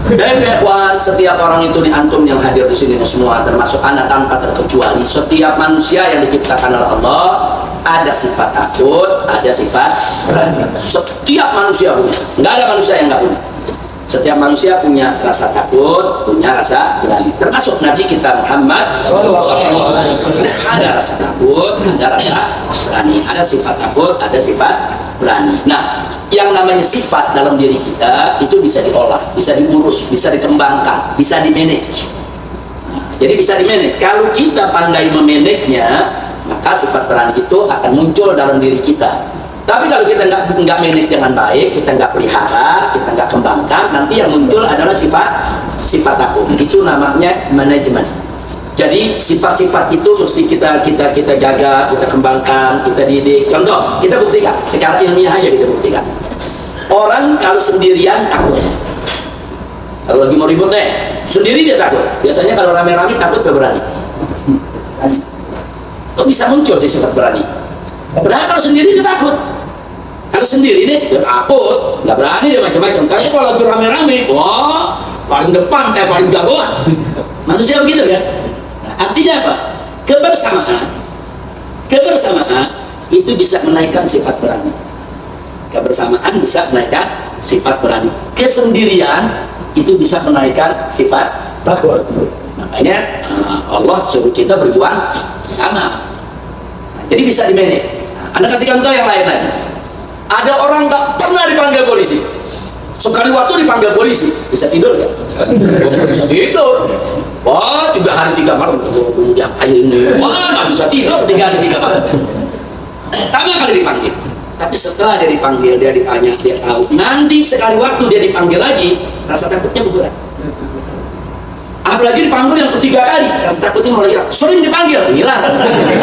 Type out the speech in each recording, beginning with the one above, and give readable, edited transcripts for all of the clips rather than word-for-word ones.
Dan ikhwan, setiap orang itu, nih antum yang hadir di sini semua, termasuk anak tanpa terkecuali, setiap manusia yang diciptakan oleh Allah ada sifat takut, ada sifat berani. Setiap manusia punya, nggak ada manusia yang nggak punya. Setiap manusia punya rasa takut, punya rasa berani. Termasuk Nabi kita Muhammad SAW ada rasa takut, ada rasa berani, ada sifat takut, ada sifat berani. Nah, yang namanya sifat dalam diri kita itu bisa diolah, bisa diurus, bisa dikembangkan, bisa dimanage. Jadi bisa dimanage. Kalau kita pandai memanagenya, maka sifat berani itu akan muncul dalam diri kita. Tapi kalau kita nggak manage dengan baik, kita nggak pelihara, kita nggak kembangkan, nanti yang muncul adalah sifat takut. Itu namanya manajemen. Jadi sifat-sifat itu mesti kita jaga, kita kembangkan, kita didik. Contoh, kita buktikan secara ilmiah aja, kita buktikan. Orang kalau sendirian takut. Kalau lagi mau ribut sendiri dia takut. Biasanya kalau rame-rame takut gak berani. Kok bisa muncul sih sifat berani? Padahal kalau sendiri dia takut. Kalau sendiri nih dia takut, nggak berani dia macam-macam. Tapi kalau lagi rame-rame, wah paling depan, paling jagoan. Manusia begitu kan? Nah, artinya apa? Kebersamaan itu bisa menaikkan sifat berani. Kebersamaan bisa menaikkan sifat berani. Kesendirian itu bisa menaikkan sifat takut. Makanya Allah suruh kita berjuang sama. Nah, jadi bisa dimanage. Anda kasih contoh yang lain lagi. Ada orang nggak pernah dipanggil polisi, sekali waktu dipanggil polisi, bisa tidur ya? Bisa tidur. Wah, 3 hari 3 malam, diapain ini? Wah, nggak bisa tidur 3 hari 3 malam. Pertama kali dipanggil, tapi setelah dia dipanggil, dia ditanya, dia tahu. Nanti sekali waktu dia dipanggil lagi, rasa takutnya berkurang. Apalagi dipanggil yang ketiga kali, rasa takutnya mulai hilang. Sering dipanggil, hilang rasa takutnya.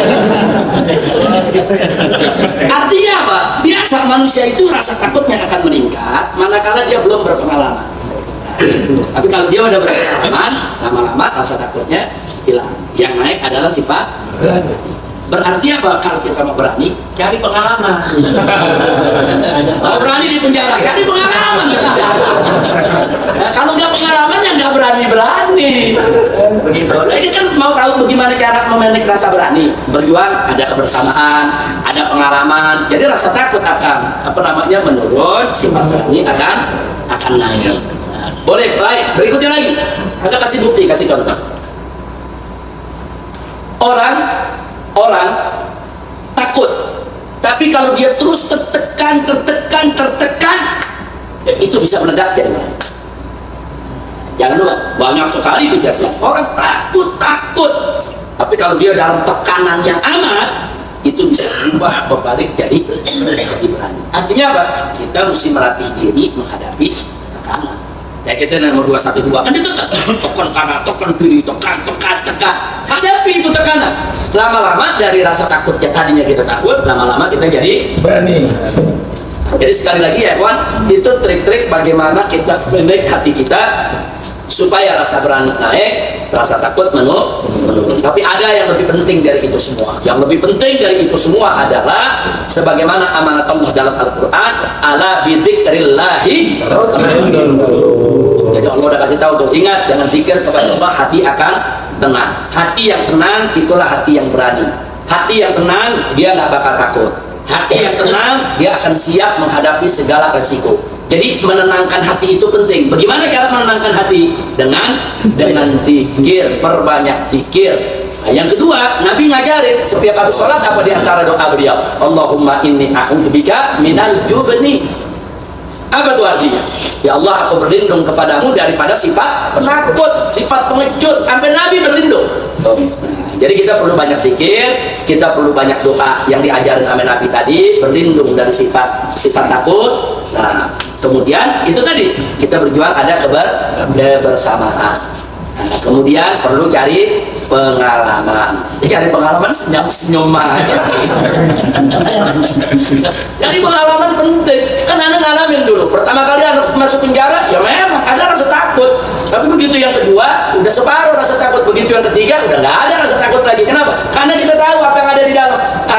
Artinya apa? Biasa manusia itu rasa takutnya akan meningkat manakala dia belum berpengalaman. Tapi kalau dia udah berpengalaman, lama-lama rasa takutnya hilang. Yang naik adalah sifat berarti apa? Kalau kita mau berani, cari pengalaman. Kalau berani di penjara, cari pengalaman. Nah, kalau nggak pengalaman, ya nggak berani-berani. Begitu. Nah, ini kan mau tahu bagaimana cara memanage rasa berani. Berjuang, ada kebersamaan, ada pengalaman. Jadi rasa takut akan menurun, sifat berani akan naik. Nah, boleh, baik. Berikutnya lagi, ada kasih bukti, kasih contoh. Orang takut, tapi kalau dia terus tertekan, itu bisa meledak jadi berani. Jangan lupa, banyak sekali kejadian orang takut, tapi kalau dia dalam tekanan yang amat, itu bisa berubah berbalik jadi berani. Artinya apa? Kita mesti melatih diri menghadapi tekanan. Ya kita nomor 212 kan ditekan, tekan kanan, tekan kiri, tekan. Hadapi itu tekanan. Lama-lama dari rasa takut yang tadinya kita takut, lama-lama kita jadi berani. Jadi sekali lagi ya kawan, itu trik-trik bagaimana kita manage hati kita supaya rasa berani naik, rasa takut menurun. Tapi ada yang lebih penting dari itu semua. Yang lebih penting dari itu semua adalah sebagaimana amanat Allah dalam Al-Quran, ala bidzikrillahi. Jadi Allah udah kasih tahu tuh, ingat dengan zikir kepada Allah hati akan tenang. Hati yang tenang itulah hati yang berani. Hati yang tenang dia nggak bakal takut. Hati yang tenang dia akan siap menghadapi segala resiko. Jadi menenangkan hati itu penting. Bagaimana cara menenangkan hati? Dengan zikir, perbanyak zikir. Nah, yang kedua, Nabi ngajarin setiap habis sholat apa di antara doa beliau? Allahumma inni a'udzubika minal jubni. Apa itu artinya? Ya Allah, aku berlindung kepadamu daripada sifat penakut, sifat pengecut. Sampai Nabi berlindung. Jadi kita perlu banyak zikir, kita perlu banyak doa yang diajarin sama Nabi tadi, berlindung dari sifat takut. Nah, kemudian itu tadi kita berjuang ada kebersamaan. Nah, kemudian perlu cari pengalaman. Cari pengalaman senyum aja sih. Cari pengalaman penting. Kan Anda ngalamin dulu. Pertama kali Anda masuk penjara, ya memang ada rasa takut. Tapi begitu yang kedua, udah separuh rasa takut. Begitu yang ketiga, udah nggak ada rasa takut lagi. Kenapa? Karena kita tahu apa yang ada di dalam.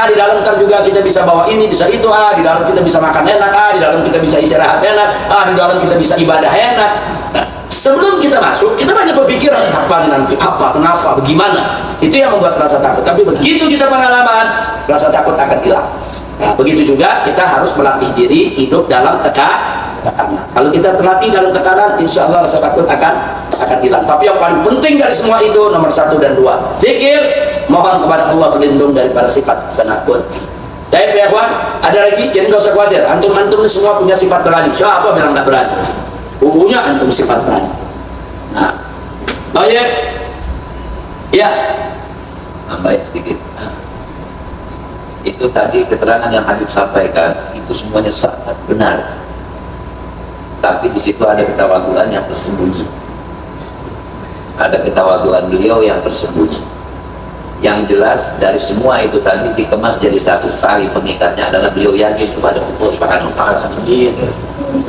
Di dalam ntar juga kita bisa bawa ini, bisa itu. Di dalam kita bisa makan enak. Di dalam kita bisa istirahat enak. Di dalam kita bisa ibadah enak. Nah, sebelum kita masuk, kita banyak berpikiran apa nih nanti, apa, kenapa, bagaimana. Itu yang membuat rasa takut. Tapi begitu kita pengalaman, rasa takut akan hilang. Nah, begitu juga kita harus melatih diri hidup dalam tekanan. Kalau kita terlatih dalam tekanan, insya Allah rasa takut akan hilang. Tapi yang paling penting dari semua itu nomor 1 dan 2, zikir, mohon kepada Allah berlindung daripada sifat penakut. Baik ya kawan, ada lagi, jadi nggak usah khawatir. Antum semua punya sifat berani. Siapa bilang nggak berani? Punya antum sifat berani. Nah, baik, ya. Baik sedikit. Itu tadi keterangan yang Habib sampaikan itu semuanya sangat benar. Tapi di situ ada ketawaduan yang tersembunyi. Ada ketawaduan beliau yang tersembunyi. Yang jelas dari semua itu tadi dikemas jadi satu tali pengikatnya adalah beliau yakin kepada Allah Subhanahu wa taala.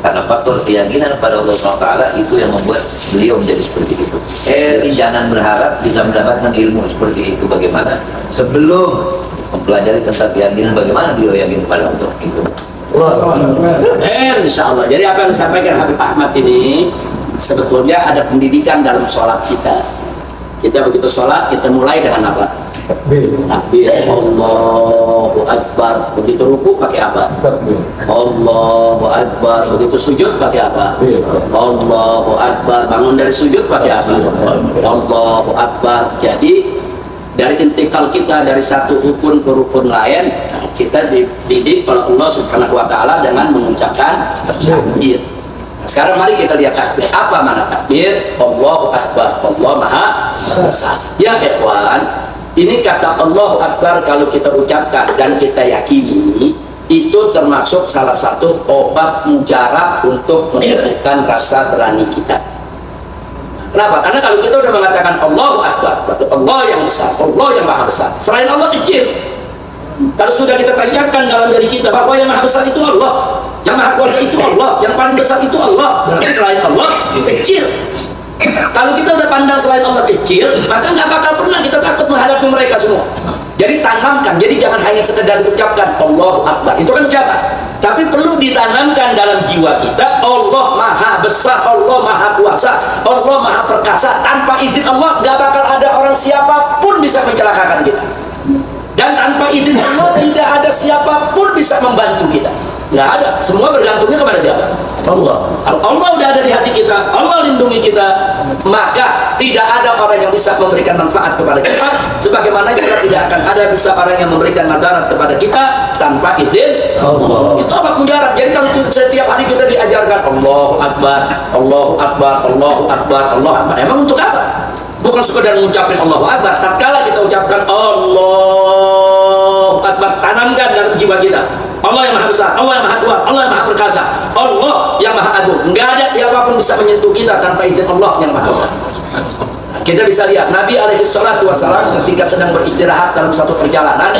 Karena faktor keyakinan kepada Allah Subhanahu wa taala itu yang membuat beliau menjadi seperti itu. Jadi jangan berharap bisa mendapatkan ilmu seperti itu bagaimana sebelum mempelajari tentang keyakinan bagaimana beliau yakin kepada Allah itu. Insya Allah. Jadi apa yang disampaikan Habib Ahmad ini sebetulnya ada pendidikan dalam sholat kita. Kita begitu sholat, kita mulai dengan apa? Takbir. Allahu Akbar. Begitu ruku pakai apa? Allahu Akbar. Begitu sujud pakai apa? Allahu Akbar. Bangun dari sujud pakai apa? Allahu Akbar. Jadi dari intikal kita dari satu rukun ke rukun lain, kita dididik oleh Allah Subhanahu wa taala dengan mengucapkan takbir. Sekarang mari kita lihat takbir. Apa makna takbir? Allahu Akbar. Allah Maha Besar. Ya ikhwan, ini kata Allahu Akbar kalau kita ucapkan dan kita yakini, itu termasuk salah satu obat mujarab untuk menurunkan rasa berani kita. Kenapa? Karena kalau kita udah mengatakan Allahu Akbar, berarti Allah yang besar, Allah yang Maha Besar. Selain Allah kecil. Kalau sudah kita tanyakan dalam diri kita bahwa yang Maha Besar itu Allah, yang Maha Kuasa itu Allah, yang paling besar itu Allah, berarti selain Allah kecil. Kalau kita udah pandang selain Allah kecil, maka nggak bakal pernah kita takut menghadapi mereka semua. Jadi tanamkan, jadi jangan hanya sekedar ucapkan Allahu Akbar, itu kan ucapan. Tapi perlu ditanamkan dalam jiwa kita, Allah Maha Besar, Allah Maha Kuasa, Allah Maha Perkasa. Tanpa izin Allah nggak bakal ada orang siapapun bisa mencelakakan kita. Dan tanpa izin Allah tidak ada siapapun bisa membantu kita. Nggak ada, semua bergantungnya kepada siapa? Allah. Kalau Allah udah ada di hati kita, Allah lindungi kita, maka tidak ada orang yang bisa memberikan manfaat kepada kita, sebagaimana juga tidak akan ada bisa orang yang memberikan madarat kepada kita tanpa izin Allah. Itu apa mujarab. Jadi kalau setiap hari kita diajarkan Allahu Akbar, Allahu Akbar, Allahu Akbar, Allahu Akbar, emang untuk apa? Bukan sekedar mengucapkan Allahu Akbar. Tatkala kita ucapkan Allahu Akbar, tanamkan dalam jiwa kita Allah yang Maha Besar, Allah yang Maha Kuat, Allah yang Maha Perkasa, Allah yang Maha Agung. Nggak ada siapapun bisa menyentuh kita tanpa izin Allah yang Maha Besar. Kita bisa lihat Nabi alaihissalatu wassalam ketika sedang beristirahat dalam satu perjalanan,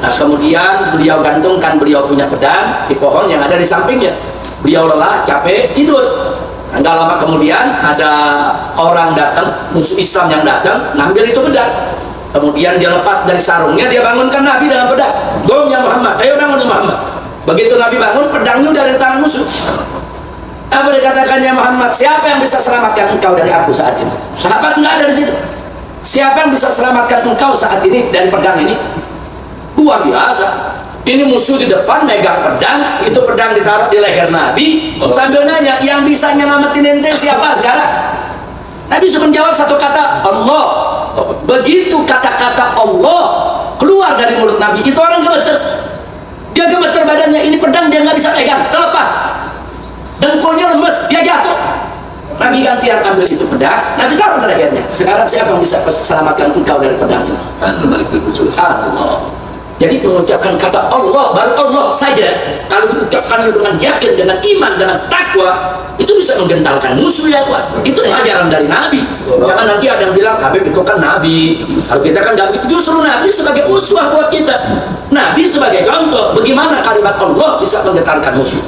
kemudian beliau gantungkan, beliau punya pedang di pohon yang ada di sampingnya. Beliau lelah, capek, tidur. Nggak lama kemudian ada orang datang, musuh Islam yang datang, ngambil itu pedang. Kemudian dia lepas dari sarungnya, dia bangunkan Nabi dengan pedang. Gom ya Muhammad, ayo bangun ya Muhammad. Begitu Nabi bangun, pedangnya udah dari tangan musuh. Apa dikatakannya Muhammad? Siapa yang bisa selamatkan engkau dari aku saat ini? Sahabat nggak ada di situ. Siapa yang bisa selamatkan engkau saat ini dari pedang ini? Luar biasa. Ini musuh di depan megang pedang, itu pedang ditaruh di leher Nabi, sambil nanya, yang bisa nyelamatin ente siapa sekarang? Nabi sudah menjawab satu kata, Allah. Begitu kata-kata Allah keluar dari mulut Nabi, itu orang gemeter. Dia gemeter badannya, ini pedang dia nggak bisa pegang, terlepas. Dengkulnya lemes, dia jatuh. Nabi gantian ambil itu pedang, Nabi taruh di lehernya. Sekarang siapa yang bisa selamatkan engkau dari pedang ini? Allah. Jadi mengucapkan kata Allah, baru Allah saja, kalau diucapkan dengan yakin, dengan iman, dengan takwa, itu bisa menggentarkan musuh ya Tuhan. Itu ajaran dari Nabi. Jangan nanti ada yang bilang Habib itu kan Nabi, kalau kita kan Nabi. Justru Nabi sebagai uswah buat kita. Nabi sebagai contoh bagaimana kalimat Allah bisa menggentarkan musuh.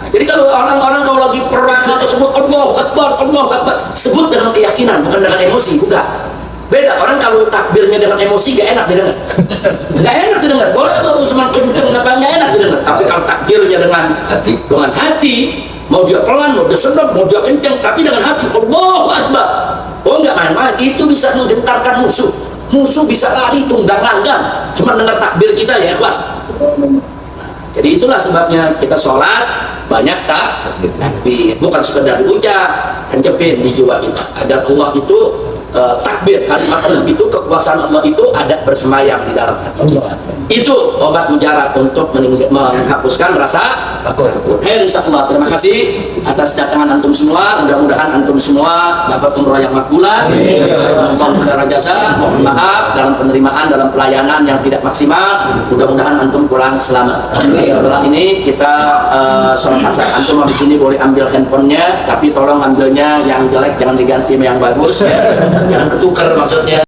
Jadi kalau orang-orang kalau lagi perang atau sebut Allahu Akbar, Allahu Akbar, sebut dengan keyakinan, bukan dengan emosi, bukan. Beda, orang kalau takbirnya dengan emosi gak enak didengar. Gak enak didengar. Boleh kalau cuma kenceng apa gak enak didengar. Tapi kalau takbirnya dengan hati, Mau dia pelan, mau dia sedap, mau dia kencang, tapi dengan hati Allahu Akbar. Oh nggak main-main, itu bisa menggentarkan musuh. Musuh bisa lari tunggang langgang, cuma dengar takbir kita ya ikhwan. Jadi itulah sebabnya kita sholat banyak takbir, bukan sekedar diucap, kencepin di jiwa kita. Agar Allah itu takbir, kalimat Allah itu, kekuasaan Allah itu ada bersemayam di dalam hati kita. Itu obat mujarab untuk menghapuskan rasa takut. Hei insyaallah, terima kasih atas datangan antum semua. Mudah-mudahan antum semua dapat umroh yang makbulah. Mohon jasa, mohon maaf dalam penerimaan, dalam pelayanan yang tidak maksimal. Mudah-mudahan antum pulang selamat. Setelah ini kita sholat asar. Antum habis ini boleh ambil handphonenya, tapi tolong ambilnya yang jelek, jangan diganti yang bagus ya. Jangan ketukar maksudnya.